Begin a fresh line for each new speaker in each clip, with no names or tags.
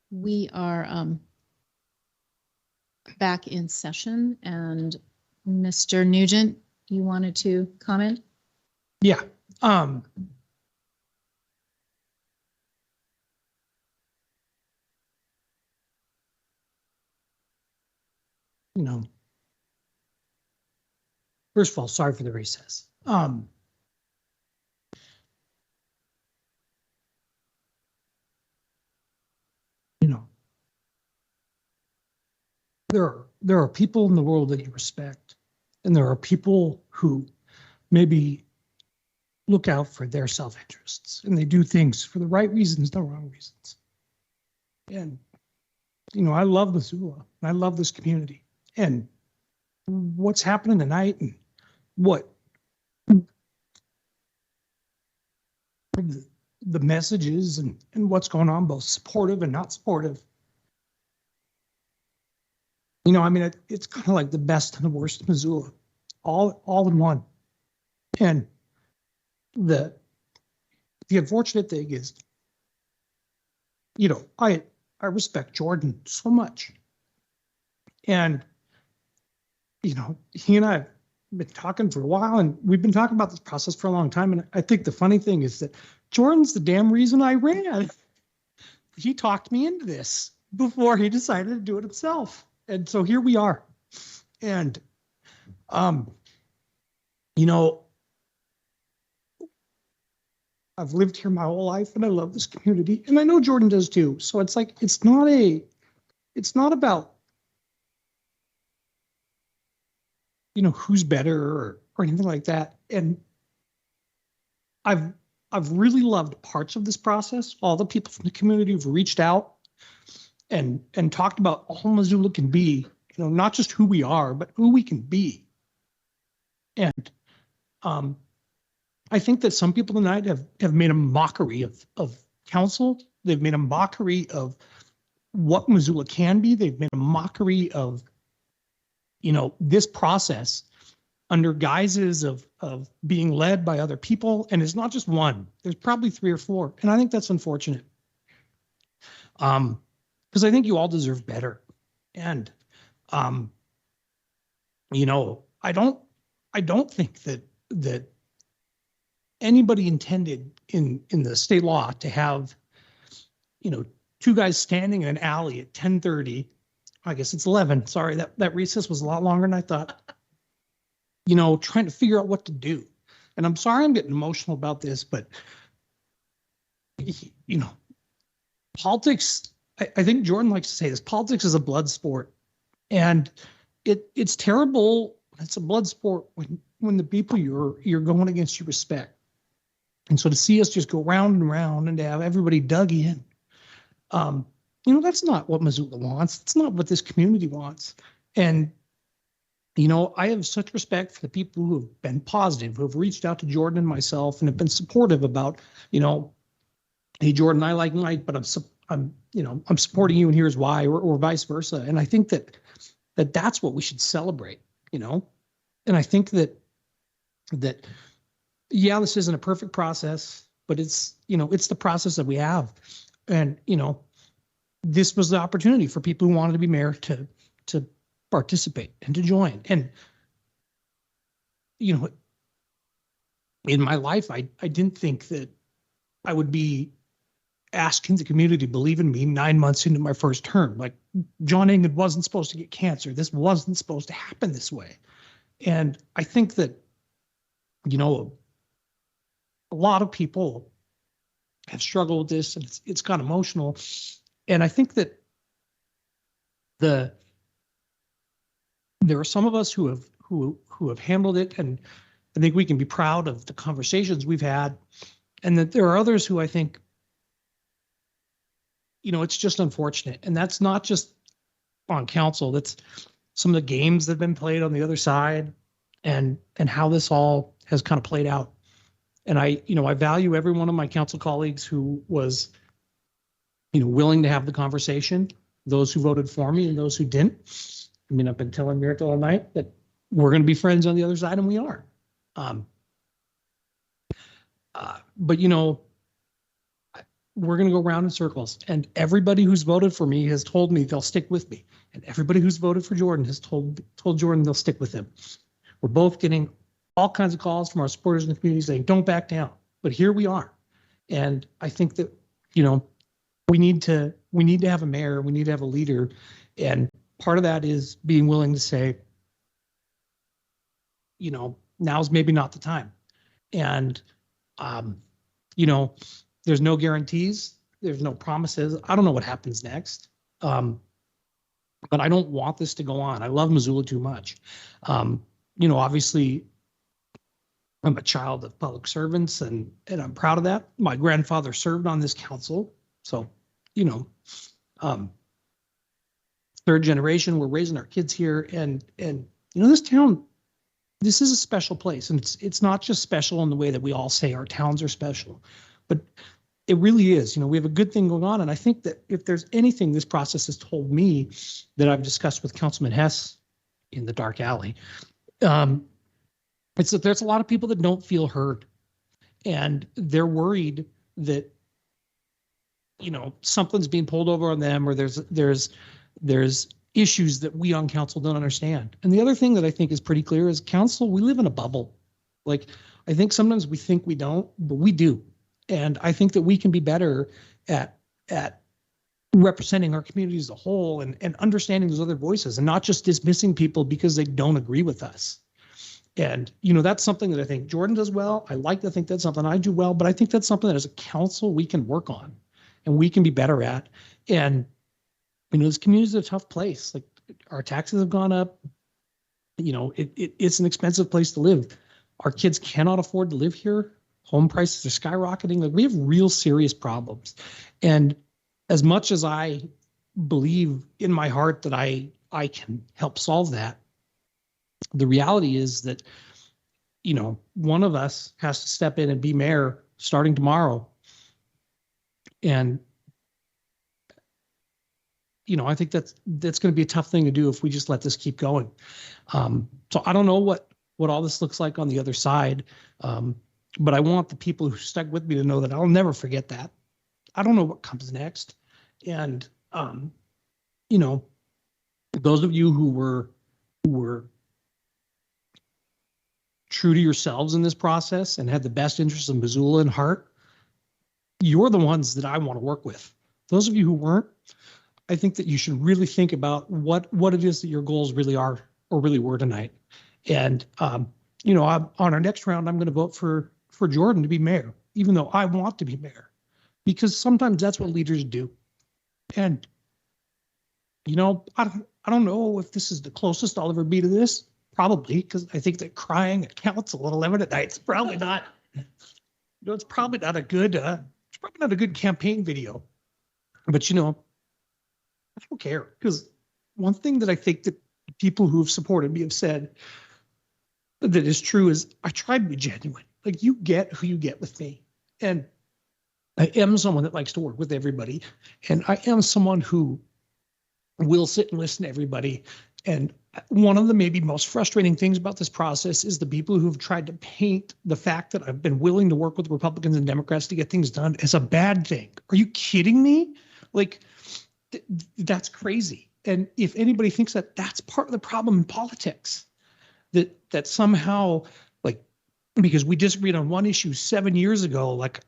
We are back in session, and Mr. Nugent, you wanted to comment?
Yeah. You know, first of all, sorry for the recess. You know, there are people in the world that you respect, and there are people who maybe look out for their self-interests, and they do things for the right reasons, the wrong reasons. And you know, I love Missoula, and I love this community, and what's happening tonight, and what the messages and what's going on, both supportive and not supportive. You know, I mean, it's kind of like the best and the worst of Missoula, all in one. And the unfortunate thing is, you know, I respect Jordan so much. And, you know, he and I have been talking for a while, and we've been talking about this process for a long time. And I think the funny thing is that Jordan's the damn reason I ran. He talked me into this before he decided to do it himself. And so here we are. And, you know, I've lived here my whole life, and I love this community, and I know Jordan does too. So it's like, it's not about, you know, who's better or anything like that. And I've really loved parts of this process. All the people from the community who've reached out and talked about all Missoula can be, you know, not just who we are, but who we can be. And I think that some people tonight have made a mockery of council. They've made a mockery of what Missoula can be. They've made a mockery of, you know, this process under guises of being led by other people. And it's not just one, there's probably 3 or 4. And I think that's unfortunate. Because I think you all deserve better. And, you know, I don't think that anybody intended in the state law to have, you know, 2 guys standing in an alley at 10:30. I guess it's 11. Sorry, that recess was a lot longer than I thought. You know, trying to figure out what to do. And I'm sorry I'm getting emotional about this, but, you know, politics, I think Jordan likes to say this, politics is a blood sport. And it's terrible. It's a blood sport when the people you're going against you respect. And so to see us just go round and round and to have everybody dug in, you know, that's not what Missoula wants. It's not what this community wants. And, you know, I have such respect for the people who have been positive, who have reached out to Jordan and myself and have been supportive about, you know, hey, Jordan, I like Mike, but I'm supporting you and here's why, or vice versa. And I think that's what we should celebrate, you know? And I think that, yeah, this isn't a perfect process, but it's, you know, it's the process that we have. And, you know, this was the opportunity for people who wanted to be mayor to participate and to join. And, you know, in my life, I didn't think that I would be asking the community to believe in me 9 months into my first term. Like, John England wasn't supposed to get cancer. This wasn't supposed to happen this way. And I think that, you know, a lot of people have struggled with this, and it's got emotional. And I think that there are some of us who have handled it, and I think we can be proud of the conversations we've had, and that there are others who I think, you know, it's just unfortunate. And that's not just on council, that's some of the games that have been played on the other side, and how this all has kind of played out. And I value every one of my council colleagues who was, you know, willing to have the conversation, those who voted for me and those who didn't. I mean, I've been telling Myrtle all night that we're going to be friends on the other side, and we are. But, you know, we're going to go round in circles. And everybody who's voted for me has told me they'll stick with me. And everybody who's voted for Jordan has told Jordan they'll stick with him. We're both getting all kinds of calls from our supporters in the community saying, don't back down. But here we are. And I think that, we need to have a mayor, we need to have a leader. And part of that is being willing to say, now's maybe not the time. And, there's no guarantees. There's no promises. I don't know what happens next. But I don't want this to go on. I love Missoula too much. Obviously I'm a child of public servants and I'm proud of that. My grandfather served on this council. So, third generation, we're raising our kids here and this town, this is a special place, and it's not just special in the way that we all say our towns are special, but it really is. We have a good thing going on, and I think that if there's anything this process has told me that I've discussed with Councilman Hess in the dark alley, it's that there's a lot of people that don't feel heard, and they're worried that something's being pulled over on them, or there's issues that we on council don't understand. And the other thing that I think is pretty clear is council, we live in a bubble. Like, I think sometimes we think we don't, but we do. And I think that we can be better at representing our community as a whole and understanding those other voices and not just dismissing people because they don't agree with us. And, that's something that I think Jordan does well. I like to think that's something I do well, but I think that's something that as a council we can work on and we can be better at. And this community is a tough place. Like, our taxes have gone up. It's an expensive place to live. Our kids cannot afford to live here. Home prices are skyrocketing. Like, we have real serious problems. And as much as I believe in my heart that I can help solve that, the reality is that, one of us has to step in and be mayor starting tomorrow. And I think that's going to be a tough thing to do if we just let this keep going. So I don't know what all this looks like on the other side, but I want the people who stuck with me to know that I'll never forget that. I don't know what comes next, and those of you who were true to yourselves in this process and had the best interests of Missoula in heart, you're the ones that I want to work with. Those of you who weren't, I think that you should really think about what it is that your goals really are or really were tonight. And, on our next round, I'm going to vote for Jordan to be mayor, even though I want to be mayor, because sometimes that's what leaders do. And, I don't know if this is the closest I'll ever be to this, probably, because I think that crying at council at 11 at night is probably not, it's probably not a good campaign video. But, I don't care, because one thing that I think that people who have supported me have said that is true is I try to be genuine. Like, you get who you get with me. And I am someone that likes to work with everybody. And I am someone who will sit and listen to everybody. And one of the maybe most frustrating things about this process is the people who've tried to paint the fact that I've been willing to work with Republicans and Democrats to get things done as a bad thing. Are you kidding me? Like, that's crazy. And if anybody thinks that, that's part of the problem in politics, that somehow, like, because we disagreed on one issue 7 years ago, like,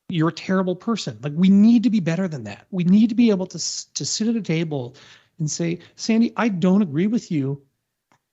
you're a terrible person. Like, we need to be better than that. We need to be able to sit at a table and say, Sandy, I don't agree with you,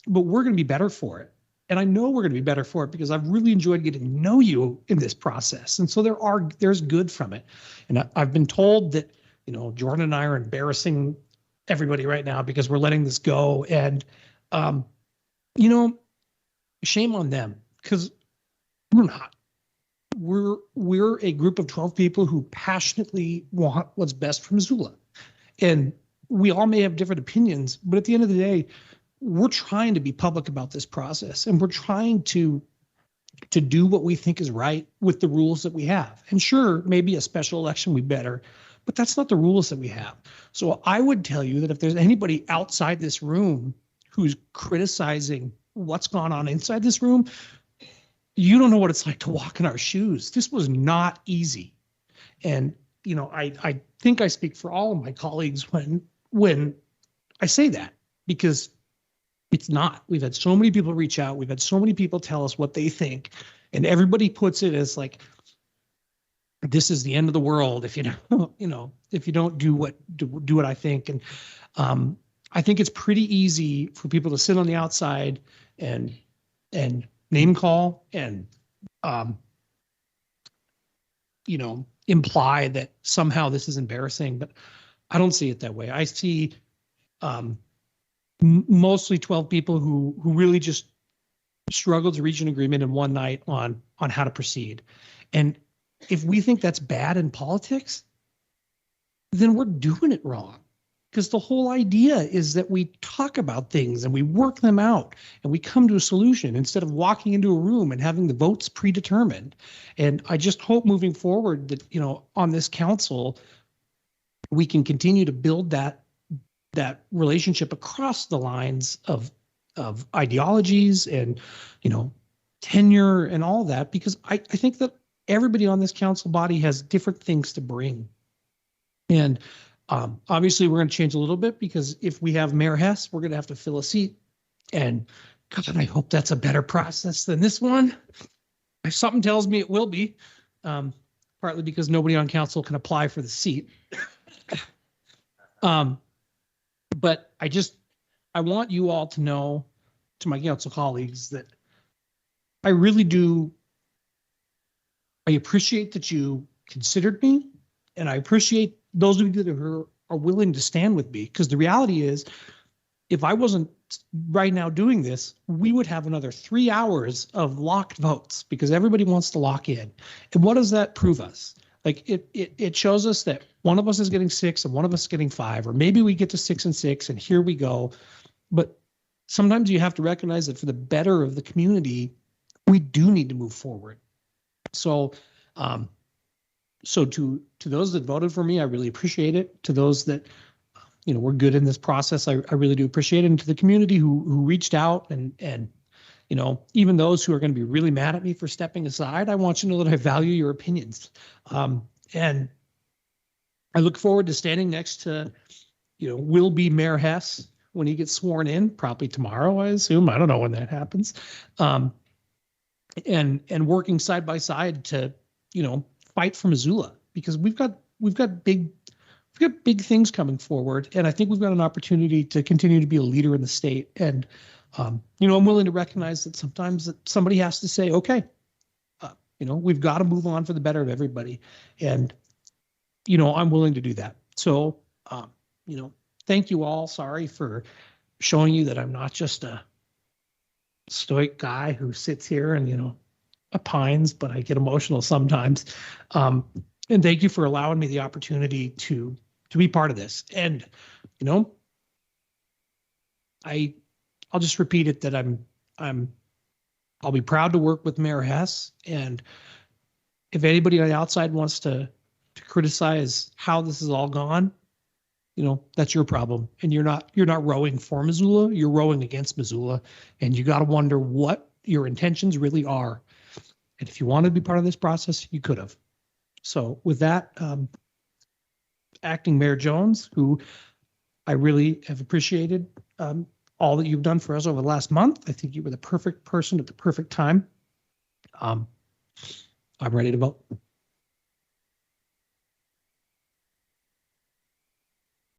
but we're going to be better for it. And I know we're going to be better for it because I've really enjoyed getting to know you in this process. And so there's good from it. And I've been told that, Jordan and I are embarrassing everybody right now because we're letting this go. And, shame on them, because we're not. We're a group of 12 people who passionately want what's best for Missoula. And we all may have different opinions, but at the end of the day, we're trying to be public about this process, and we're trying to do what we think is right with the rules that we have. And sure, maybe a special election would be better, but that's not the rules that we have. So I would tell you that if there's anybody outside this room who's criticizing what's gone on inside this room, you don't know what it's like to walk in our shoes. This was not easy. And I think I speak for all of my colleagues when I say that, because it's not. We've had so many people reach out. We've had so many people tell us what they think, and everybody puts it as like, this is the end of the world if you don't, if you don't do what I think. And I think it's pretty easy for people to sit on the outside and name call and imply that somehow this is embarrassing, but I don't see it that way. I see mostly 12 people who really just struggled to reach an agreement in one night on how to proceed. And if we think that's bad in politics, then we're doing it wrong. Because the whole idea is that we talk about things and we work them out and we come to a solution instead of walking into a room and having the votes predetermined. And I just hope moving forward that, on this council, we can continue to build that relationship across the lines of ideologies and, tenure and all that, because I think that everybody on this council body has different things to bring. And obviously, we're going to change a little bit, because if we have Mayor Hess, we're going to have to fill a seat. And God, I hope that's a better process than this one. If something tells me it will be, partly because nobody on council can apply for the seat. But I want you all to know, to my council colleagues, that I really do. I appreciate that you considered me, and I appreciate those of you that are willing to stand with me, because the reality is, if I wasn't right now doing this, we would have another 3 hours of locked votes, because everybody wants to lock in. And what does that prove us? Like it shows us that one of us is getting 6 and one of us is getting 5, or maybe we get to 6 and 6 and here we go. But sometimes you have to recognize that for the better of the community, we do need to move forward. So, to those that voted for me, I really appreciate it. To those that, were good in this process, I really do appreciate it. And to the community who reached out and even those who are going to be really mad at me for stepping aside, I want you to know that I value your opinions. And I look forward to standing next to, will be Mayor Hess when he gets sworn in, probably tomorrow, I assume. I don't know when that happens. And working side by side to, fight for Missoula, because we've got big things coming forward, and I think we've got an opportunity to continue to be a leader in the state. And I'm willing to recognize that sometimes that somebody has to say, okay, we've got to move on for the better of everybody, and I'm willing to do that. So thank you all. Sorry for showing you that I'm not just a stoic guy who sits here and opines, but I get emotional sometimes. And thank you for allowing me the opportunity to be part of this. And I'll just repeat it, that I'll be proud to work with Mayor Hess. And if anybody on the outside wants to criticize how this has all gone, that's your problem. And you're not rowing for Missoula, you're rowing against Missoula. And you got to wonder what your intentions really are. And if you wanted to be part of this process, you could have. So with that, Acting Mayor Jones, who I really have appreciated all that you've done for us over the last month. I think you were the perfect person at the perfect time. I'm ready to vote.